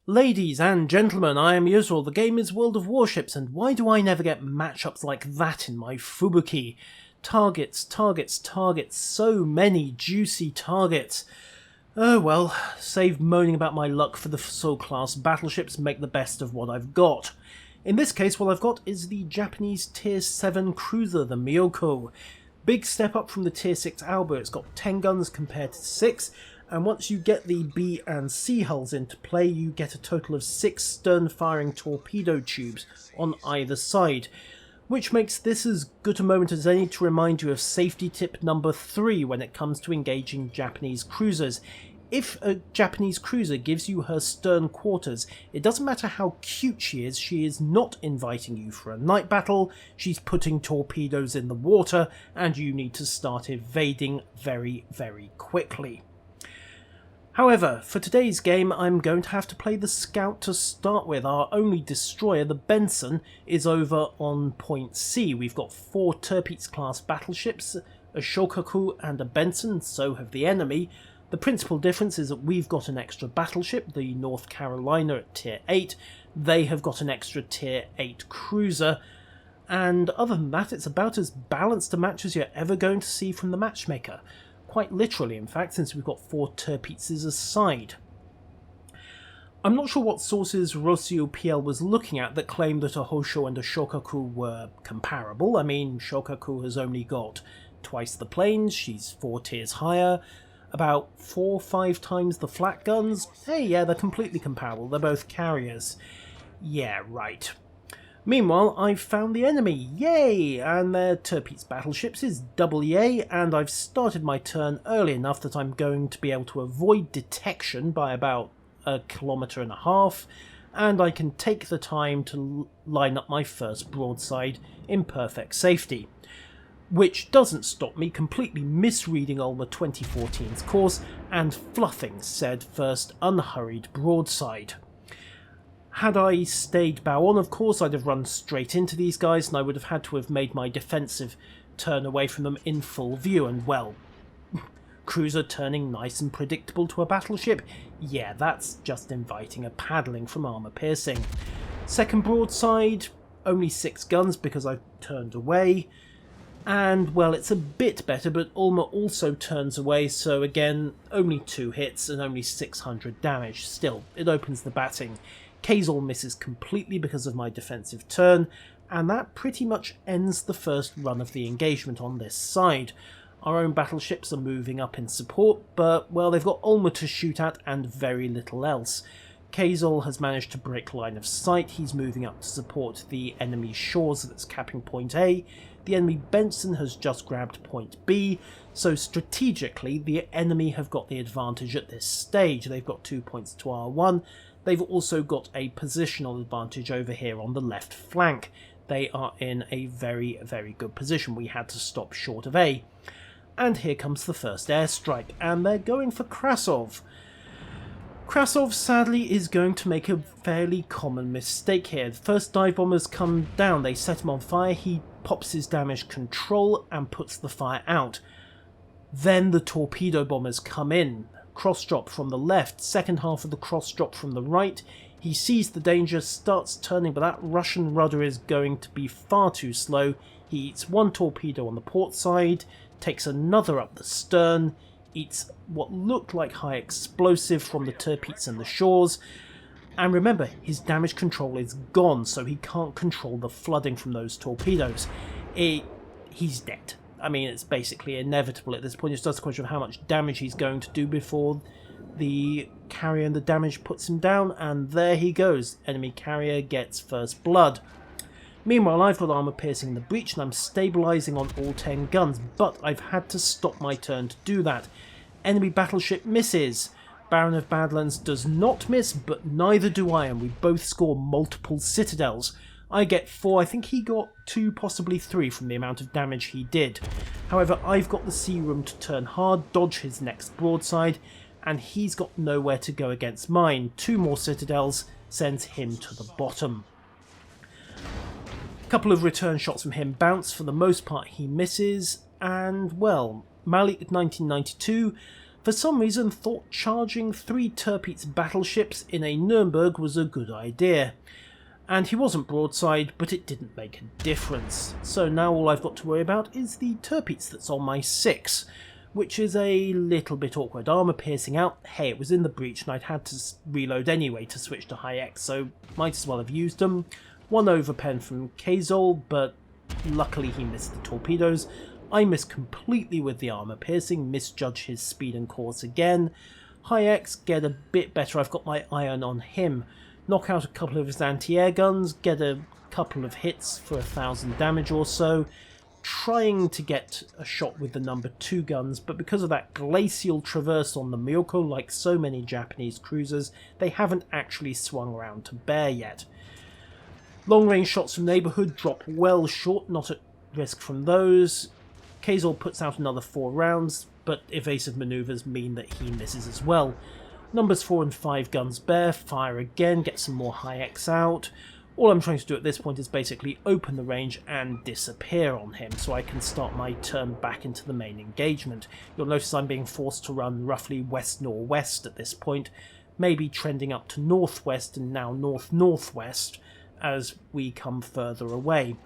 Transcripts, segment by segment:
Ladies and gentlemen, I am Yusril, the game is World of Warships, and why do I never get matchups like that in my Fubuki? Targets, targets, targets, so many juicy targets. Oh well, save moaning about my luck for the Soul class battleships, make the best of what I've got. In this case, what I've got is the Japanese Tier 7 cruiser, the Myoko. Big step up from the Tier 6 Alba, it's got 10 guns compared to 6, and once you get the B and C hulls into play, you get a total of 6 stern-firing torpedo tubes on either side, which makes this as good a moment as any to remind you of safety tip number 3 when it comes to engaging Japanese cruisers. If a Japanese cruiser gives you her stern quarters, it doesn't matter how cute she is not inviting you for a night battle, she's putting torpedoes in the water, and you need to start evading very, very quickly. However, for today's game, I'm going to have to play the Scout to start with. Our only destroyer, the Benson, is over on point C. We've got 4 Tirpitz class battleships, a Shokaku and a Benson, so have the enemy. The principal difference is that we've got an extra battleship, the North Carolina at Tier 8. They have got an extra Tier 8 cruiser. And other than that, it's about as balanced a match as you're ever going to see from the matchmaker. Quite literally, in fact, since we've got 4 Tirpitzes aside. I'm not sure what sources Rossio PL was looking at that claimed that a Hosho and a Shokaku were comparable. I mean, Shokaku has only got twice the planes, she's 4 tiers higher, about 4 or 5 times the flat guns. Hey, yeah, they're completely comparable, they're both carriers. Yeah, right. Meanwhile, I've found the enemy, yay! And their Tirpitz battleships is double yay, and I've started my turn early enough that I'm going to be able to avoid detection by about 1.5 kilometers, and I can take the time to line up my first broadside in perfect safety. Which doesn't stop me completely misreading Ulma 2014's course and fluffing said first unhurried broadside. Had I stayed bow on, of course, I'd have run straight into these guys and I would have had to have made my defensive turn away from them in full view, and well, cruiser turning nice and predictable to a battleship? Yeah, that's just inviting a paddling from armour piercing. Second broadside, only 6 guns because I turned away, and well, it's a bit better, but Ulma also turns away, so again, only 2 hits and only 600 damage. Still, it opens the batting. Kazor misses completely because of my defensive turn, and that pretty much ends the first run of the engagement on this side. Our own battleships are moving up in support, but, well, they've got Ulma to shoot at and very little else. Kazor has managed to break line of sight, he's moving up to support the enemy shores that's capping point A. The enemy Benson has just grabbed point B, so strategically the enemy have got the advantage at this stage. They've got 2 points to our 1. They've also got a positional advantage over here on the left flank. They are in a very, very good position. We had to stop short of A. And here comes the first airstrike, and they're going for Krasov. Krasov, sadly, is going to make a fairly common mistake here. The first dive bombers come down, they set him on fire, he pops his damage control and puts the fire out. Then the torpedo bombers come in. Cross drop from the left, second half of the cross drop from the right. He sees the danger, starts turning, but that Russian rudder is going to be far too slow. He eats 1 torpedo on the port side, takes another up the stern, eats what looked like high explosive from the Tirpitz and the shores, and remember, his damage control is gone, so he can't control the flooding from those torpedoes. He's dead. I mean, it's basically inevitable at this point. It's just a question of how much damage he's going to do before the carrier and the damage puts him down, and there he goes. Enemy carrier gets first blood. Meanwhile, I've got armour piercing the breach and I'm stabilising on all 10 guns, but I've had to stop my turn to do that. Enemy battleship misses. Baron of Badlands does not miss, but neither do I, and we both score multiple citadels. I get 4, I think he got 2, possibly 3 from the amount of damage he did. However, I've got the sea room to turn hard, dodge his next broadside, and he's got nowhere to go against mine. 2 more citadels sends him to the bottom. A couple of return shots from him bounce, for the most part he misses, and well, Malik 1992 for some reason thought charging 3 Tirpitz battleships in a Nuremberg was a good idea. And he wasn't broadside, but it didn't make a difference. So now all I've got to worry about is the Tirpitz that's on my 6, which is a little bit awkward. Armour piercing out. Hey, it was in the breach and I'd had to reload anyway to switch to high X, so might as well have used them. 1 overpen from Kazol, but luckily he missed the torpedoes. I missed completely with the armour piercing, misjudge his speed and course again. High X, get a bit better. I've got my iron on him. Knock out a couple of his anti-air guns, get a couple of hits for 1,000 damage or so, trying to get a shot with the number 2 guns, but because of that glacial traverse on the Myoko, like so many Japanese cruisers, they haven't actually swung around to bear yet. Long-range shots from neighbourhood drop well short, not at risk from those. Kazol puts out another 4 rounds, but evasive manoeuvres mean that he misses as well. Numbers 4 and 5 guns bear, fire again, get some more high X out. All I'm trying to do at this point is basically open the range and disappear on him so I can start my turn back into the main engagement. You'll notice I'm being forced to run roughly west-northwest at this point, maybe trending up to northwest and now north-northwest as we come further away.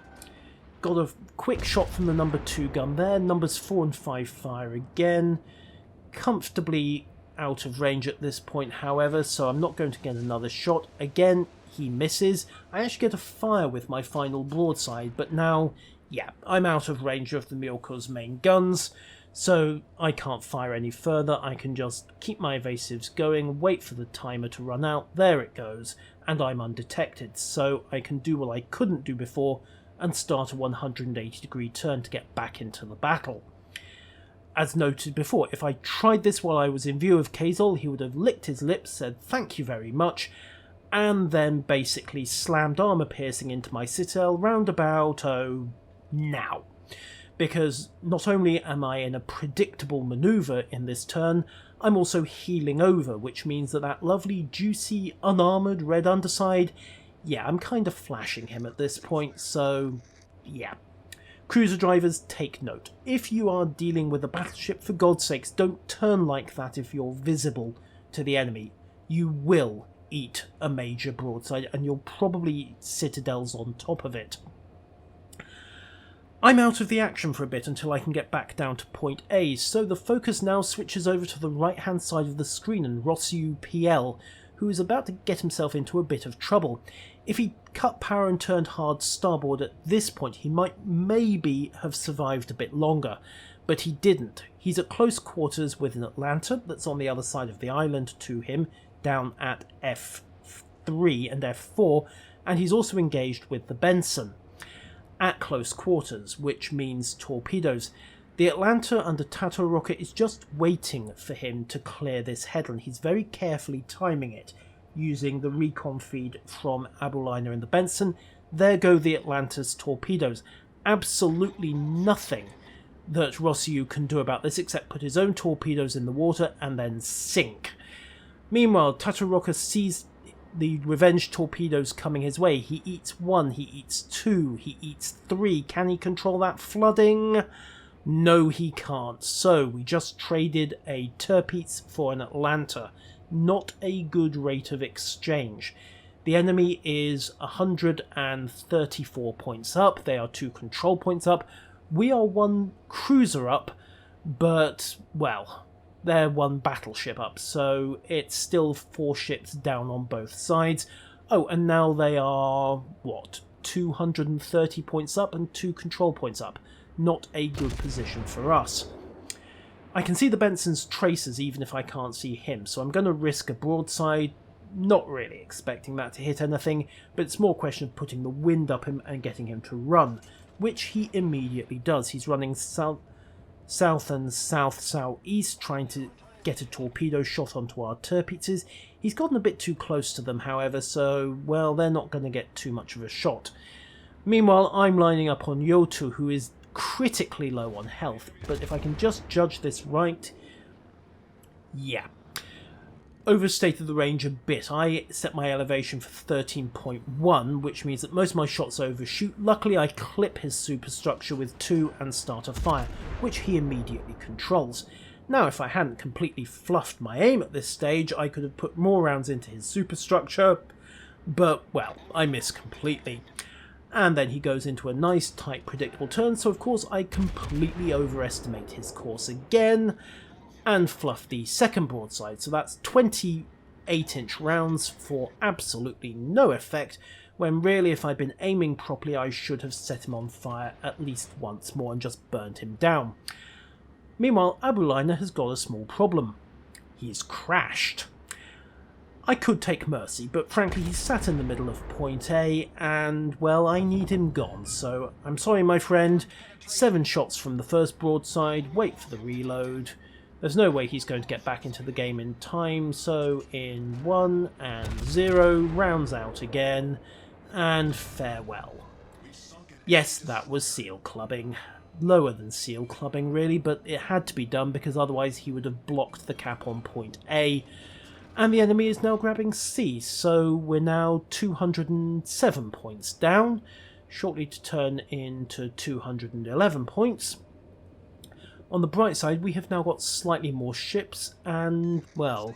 Got a quick shot from the number 2 gun there, numbers 4 and 5 fire again, comfortably out of range at this point however, so I'm not going to get another shot. Again, he misses. I actually get a fire with my final broadside, but now, yeah, I'm out of range of the Myoko's main guns, so I can't fire any further. I can just keep my evasives going, wait for the timer to run out, there it goes, and I'm undetected, so I can do what I couldn't do before and start a 180-degree turn to get back into the battle. As noted before, if I tried this while I was in view of Kazol, he would have licked his lips, said thank you very much, and then basically slammed armour piercing into my citadel round about, now. Because not only am I in a predictable manoeuvre in this turn, I'm also healing over, which means that lovely, juicy, unarmoured red underside, yeah, I'm kind of flashing him at this point, so yeah. Cruiser drivers, take note. If you are dealing with a battleship, for God's sakes, don't turn like that if you're visible to the enemy. You will eat a major broadside, and you'll probably eat citadels on top of it. I'm out of the action for a bit until I can get back down to point A, so the focus now switches over to the right-hand side of the screen and Rossiu PL, who is about to get himself into a bit of trouble. If he cut power and turned hard starboard at this point, he might maybe have survived a bit longer, but he didn't. He's at close quarters with an Atlanta that's on the other side of the island to him, down at F3 and F4, and he's also engaged with the Benson at close quarters, which means torpedoes. The Atlanta under Tato rocket is just waiting for him to clear this headland. He's very carefully timing it, using the recon feed from Abuliner and the Benson. There go the Atlanta's torpedoes. Absolutely nothing that Rossiu can do about this except put his own torpedoes in the water and then sink. Meanwhile, Tataraka sees the revenge torpedoes coming his way. He eats 1, he eats 2, he eats 3. Can he control that flooding? No, he can't. So we just traded a Tirpitz for an Atlanta. Not a good rate of exchange. The enemy is 134 points up. They are 2 control points up. We are 1 cruiser up, but, well, they're 1 battleship up, so it's still 4 ships down on both sides. Oh, and now they are, what, 230 points up and 2 control points up. Not a good position for us. I can see the Benson's tracers even if I can't see him, so I'm going to risk a broadside, not really expecting that to hit anything, but it's more a question of putting the wind up him and getting him to run, which he immediately does. He's running south and south-southeast, trying to get a torpedo shot onto our Tirpitzes. He's gotten a bit too close to them, however, so, well, they're not going to get too much of a shot. Meanwhile, I'm lining up on Yotu, who is critically low on health, but if I can just judge this right, yeah. Overstated the range a bit. I set my elevation for 13.1, which means that most of my shots overshoot. Luckily, I clip his superstructure with 2 and start a fire, which he immediately controls. Now, if I hadn't completely fluffed my aim at this stage, I could have put more rounds into his superstructure, but, well, I missed completely. And then he goes into a nice, tight, predictable turn, so of course I completely overestimate his course again, and fluff the second broadside. So that's 28-inch rounds for absolutely no effect, when really if I'd been aiming properly I should have set him on fire at least once more and just burnt him down. Meanwhile, Abulina has got a small problem. He's crashed. I could take mercy, but frankly he's sat in the middle of point A, and, well, I need him gone, so I'm sorry my friend, 7 shots from the first broadside, wait for the reload. There's no way he's going to get back into the game in time, so in 1 and 0, rounds out again, and farewell. Yes, that was seal clubbing. Lower than seal clubbing really, but it had to be done because otherwise he would have blocked the cap on point A, and the enemy is now grabbing C, so we're now 207 points down, shortly to turn into 211 points. On the bright side, we have now got slightly more ships, and, well,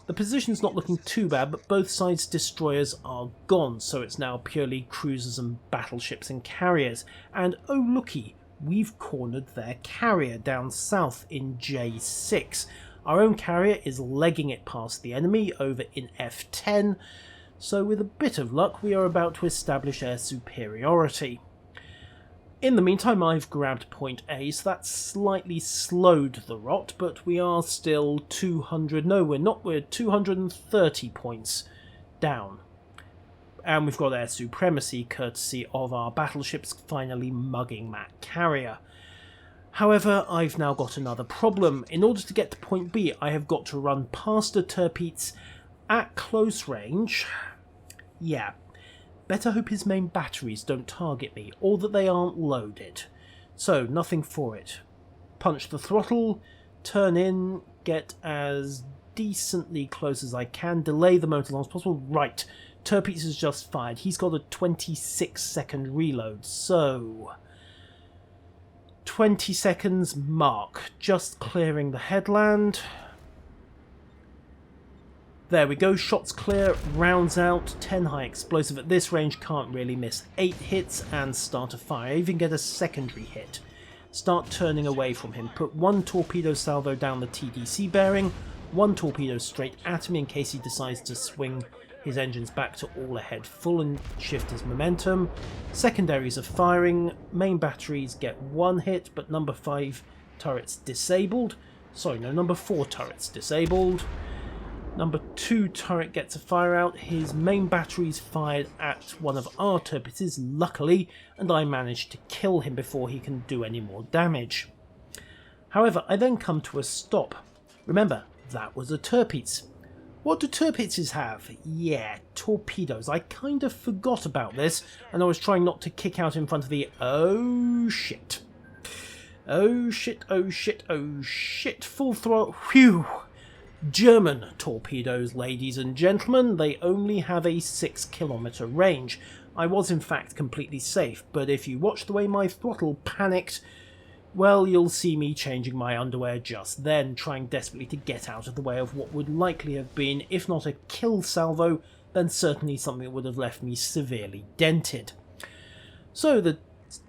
the position's not looking too bad, but both sides' destroyers are gone, so it's now purely cruisers and battleships and carriers. And oh looky, we've cornered their carrier down south in J6. Our own carrier is legging it past the enemy over in F10, so with a bit of luck we are about to establish air superiority. In the meantime, I've grabbed point A, so that slightly slowed the rot, but we are still 200... No, we're not. We're 230 points down. And we've got air supremacy, courtesy of our battleships finally mugging that carrier. However, I've now got another problem. In order to get to point B, I have got to run past a Tirpitz at close range. Yeah. Better hope his main batteries don't target me, or that they aren't loaded. So, nothing for it. Punch the throttle, turn in, get as decently close as I can, delay the motor as long as possible. Right, Tirpitz has just fired. He's got a 26-second reload, so... 20 seconds mark, just clearing the headland. There we go, shots clear, rounds out, 10 high explosive. At this range, can't really miss. 8 hits and start a fire. I even get a secondary hit. Start turning away from him. Put 1 torpedo salvo down the TDC bearing, 1 torpedo straight at him in case he decides to swing his engines back to all ahead full and shift his momentum. Secondaries are firing, main batteries get 1 hit, but number 5 turrets disabled. Sorry, no, number 4 turrets disabled. Number 2 turret gets a fire out, his main battery's fired at one of our Tirpitzes, luckily, and I managed to kill him before he can do any more damage. However, I then come to a stop. Remember, that was a Tirpitz. What do Tirpitzes have? Yeah, torpedoes. I kind of forgot about this, and I was trying not to kick out in front of the... Oh shit. Oh shit, oh shit, oh shit. Full throttle. Phew. German torpedoes, ladies and gentlemen. They only have a 6-kilometre range. I was in fact completely safe, but if you watch the way my throttle panicked, well, you'll see me changing my underwear just then, trying desperately to get out of the way of what would likely have been, if not a kill salvo, then certainly something that would have left me severely dented. So the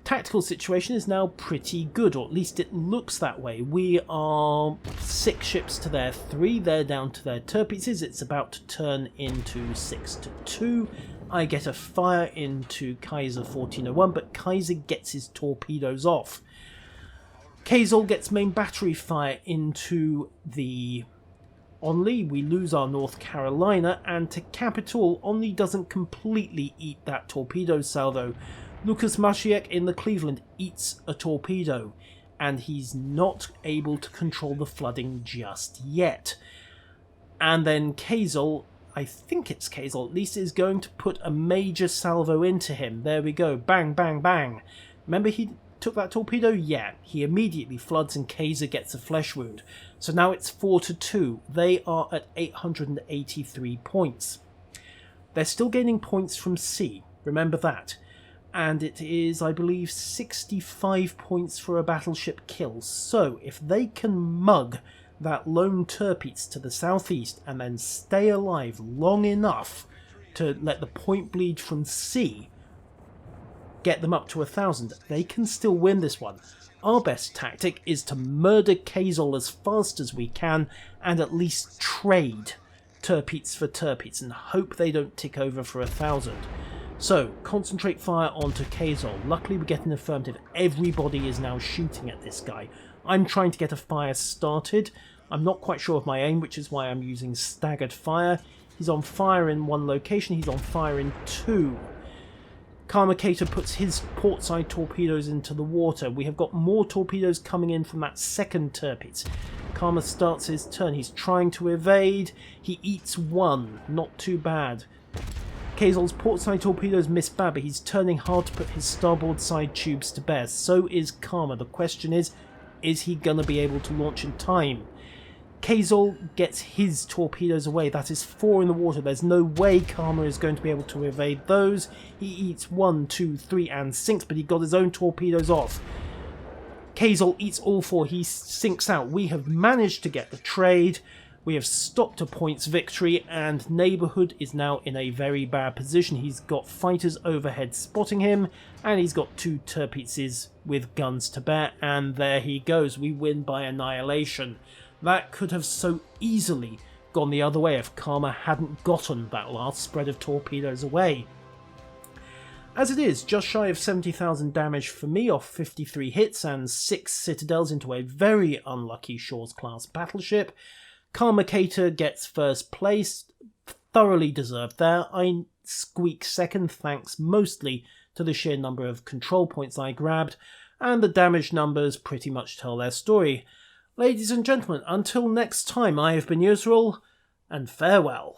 tactical situation is now pretty good, or at least it looks that way. We are 6 ships to their 3, they're down to their Tirpitzes, it's about to turn into 6-2. I get a fire into Kaiser 1401, but Kaiser gets his torpedoes off. Kazel gets main battery fire into the Onley. We lose our North Carolina, and to cap it all, Onley doesn't completely eat that torpedo salvo. Lucas Mashiek in the Cleveland eats a torpedo, and he's not able to control the flooding just yet. And then Kazel, I think it's Kazel at least, is going to put a major salvo into him. There we go, bang, bang, bang. Remember he took that torpedo? Yeah, he immediately floods and Kaiser gets a flesh wound. So now it's 4-2. They are at 883 points. They're still gaining points from C, remember that. and it is, I believe, 65 points for a battleship kill. So if they can mug that lone Tirpitz to the southeast and then stay alive long enough to let the point bleed from sea get them up to 1,000, they can still win this one. Our best tactic is to murder Kazol as fast as we can and at least trade Tirpitz for Tirpitz and hope they don't tick over for 1,000. So, concentrate fire onto Kazol. Luckily we get an affirmative. Everybody is now shooting at this guy. I'm trying to get a fire started. I'm not quite sure of my aim, which is why I'm using staggered fire. He's on fire in one location, he's on fire in two. Karmakator puts his portside torpedoes into the water. We have got more torpedoes coming in from that second Tirpitz. Karma starts his turn. He's trying to evade. He eats one. Not too bad. Kazol's portside torpedoes miss bad, but he's turning hard to put his starboard side tubes to bear. So is Karma. The question is he going to be able to launch in time? Kazol gets his torpedoes away. That is 4 in the water. There's no way Karma is going to be able to evade those. He eats 1, 2, 3 and sinks, but he got his own torpedoes off. Kazol eats all 4. He sinks out. We have managed to get the trade. We have stopped a points victory, and Neighbourhood is now in a very bad position. He's got fighters overhead spotting him, and he's got 2 Tirpitzes with guns to bear, and there he goes. We win by annihilation. That could have so easily gone the other way if Karma hadn't gotten that last spread of torpedoes away. As it is, just shy of 70,000 damage for me off 53 hits and 6 citadels into a very unlucky Shaw's class battleship. Karmakator gets first place, thoroughly deserved there. I squeak second thanks mostly to the sheer number of control points I grabbed, and the damage numbers pretty much tell their story. Ladies and gentlemen, until next time, I have been Yusrul, and farewell.